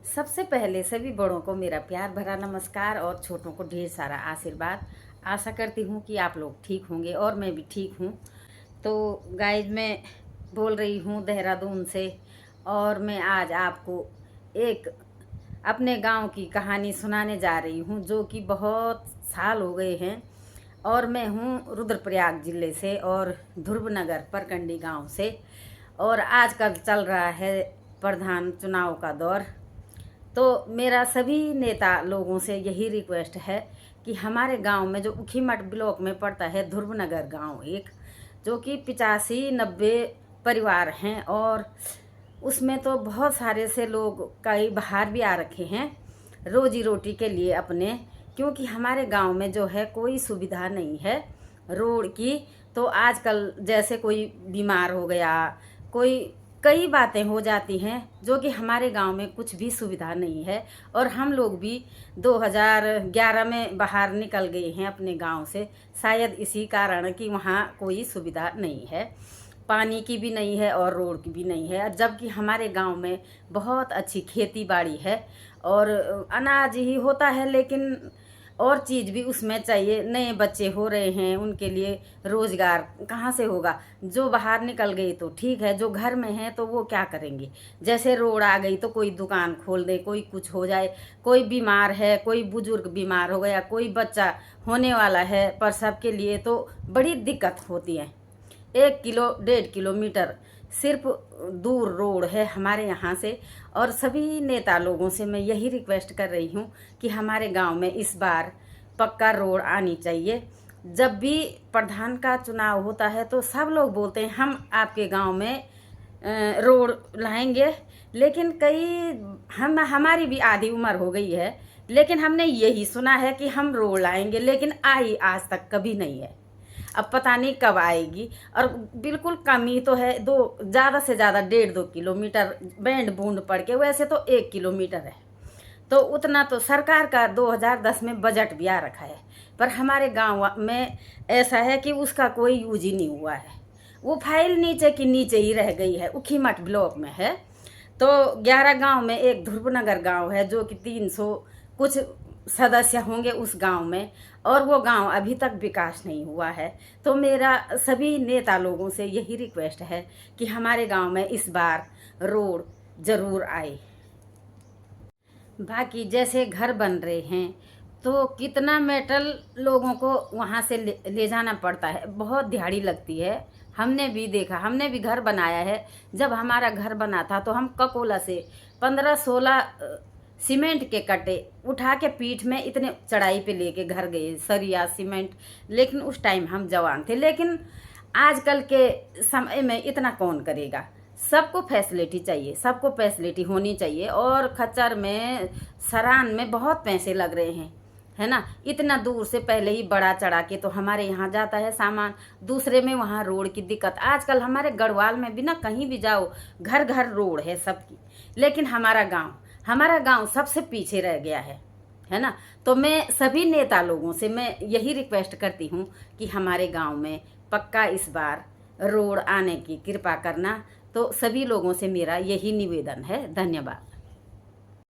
सबसे पहले सभी बड़ों को मेरा प्यार भरा नमस्कार और छोटों को ढेर सारा आशीर्वाद। आशा करती हूँ कि आप लोग ठीक होंगे और मैं भी ठीक हूँ। तो गाइज, मैं बोल रही हूँ देहरादून से और मैं आज आपको एक अपने गांव की कहानी सुनाने जा रही हूँ जो कि बहुत साल हो गए हैं। और मैं हूँ रुद्रप्रयाग ज़िले से और ध्रुवनगर परकंडी गांव से। और आजकल चल रहा है प्रधान चुनाव का दौर। तो मेरा सभी नेता लोगों से यही रिक्वेस्ट है कि हमारे गांव में जो उखीमठ ब्लॉक में पड़ता है ध्रुवनगर गांव, एक जो कि 85-90 परिवार हैं और उसमें तो बहुत सारे से लोग कई बाहर भी आ रखे हैं रोजी रोटी के लिए अपने, क्योंकि हमारे गांव में जो है कोई सुविधा नहीं है रोड की। तो आजकल जैसे कोई बीमार हो गया, कोई कई बातें हो जाती हैं जो कि हमारे गांव में कुछ भी सुविधा नहीं है। और हम लोग भी 2011 में बाहर निकल गए हैं अपने गांव से, शायद इसी कारण कि वहाँ कोई सुविधा नहीं है, पानी की भी नहीं है और रोड की भी नहीं है। जबकि हमारे गांव में बहुत अच्छी खेती बाड़ी है और अनाज ही होता है, लेकिन और चीज़ भी उसमें चाहिए। नए बच्चे हो रहे हैं, उनके लिए रोज़गार कहाँ से होगा? जो बाहर निकल गई तो ठीक है, जो घर में है तो वो क्या करेंगे? जैसे रोड आ गई तो कोई दुकान खोल दे, कोई कुछ हो जाए, कोई बीमार है, कोई बुजुर्ग बीमार हो गया, कोई बच्चा होने वाला है, पर सबके लिए तो बड़ी दिक्कत होती है। 1-1.5 किलोमीटर सिर्फ दूर रोड है हमारे यहाँ से। और सभी नेता लोगों से मैं यही रिक्वेस्ट कर रही हूँ कि हमारे गांव में इस बार पक्का रोड आनी चाहिए। जब भी प्रधान का चुनाव होता है तो सब लोग बोलते हैं हम आपके गांव में रोड लाएंगे, लेकिन हमारी भी आधी उम्र हो गई है, लेकिन हमने यही सुना है कि हम रोड लाएंगे, लेकिन आई आज तक कभी नहीं है। अब पता नहीं कब आएगी। और बिल्कुल कमी तो है, दो ज़्यादा से ज़्यादा 1.5-2 किलोमीटर बैंड बूंद पड़ के, वैसे तो 1 किलोमीटर है। तो उतना तो सरकार का 2010 में बजट भी आ रखा है, पर हमारे गांव में ऐसा है कि उसका कोई यूज ही नहीं हुआ है। वो फाइल नीचे की नीचे ही रह गई है। उखीमठ ब्लॉक में है तो 11 गांव में एक ध्रुवनगर गांव है जो कि 300 कुछ सदस्य होंगे उस गांव में, और वो गांव अभी तक विकास नहीं हुआ है। तो मेरा सभी नेता लोगों से यही रिक्वेस्ट है कि हमारे गांव में इस बार रोड जरूर आए। बाकी जैसे घर बन रहे हैं तो कितना मेटल लोगों को वहाँ से ले जाना पड़ता है, बहुत दिहाड़ी लगती है। हमने भी देखा, हमने भी घर बनाया है। जब हमारा घर बना था तो हम ककोला से 15-16 सीमेंट के कट्टे उठा के पीठ में इतने चढ़ाई पे लेके घर गए, सरिया सीमेंट। लेकिन उस टाइम हम जवान थे, लेकिन आजकल के समय में इतना कौन करेगा? सबको फैसिलिटी चाहिए, सबको फैसिलिटी होनी चाहिए। और खच्चर में, सरान में बहुत पैसे लग रहे हैं, है ना। इतना दूर से पहले ही बड़ा चढ़ा के तो हमारे यहाँ जाता है सामान, दूसरे में वहाँ रोड की दिक्कत। आजकल हमारे गढ़वाल में भी ना, कहीं भी जाओ घर घर रोड है सबकी, लेकिन हमारा गांव सबसे पीछे रह गया है ना। तो मैं सभी नेता लोगों से मैं यही रिक्वेस्ट करती हूँ कि हमारे गांव में पक्का इस बार रोड आने की कृपा करना। तो सभी लोगों से मेरा यही निवेदन है। धन्यवाद।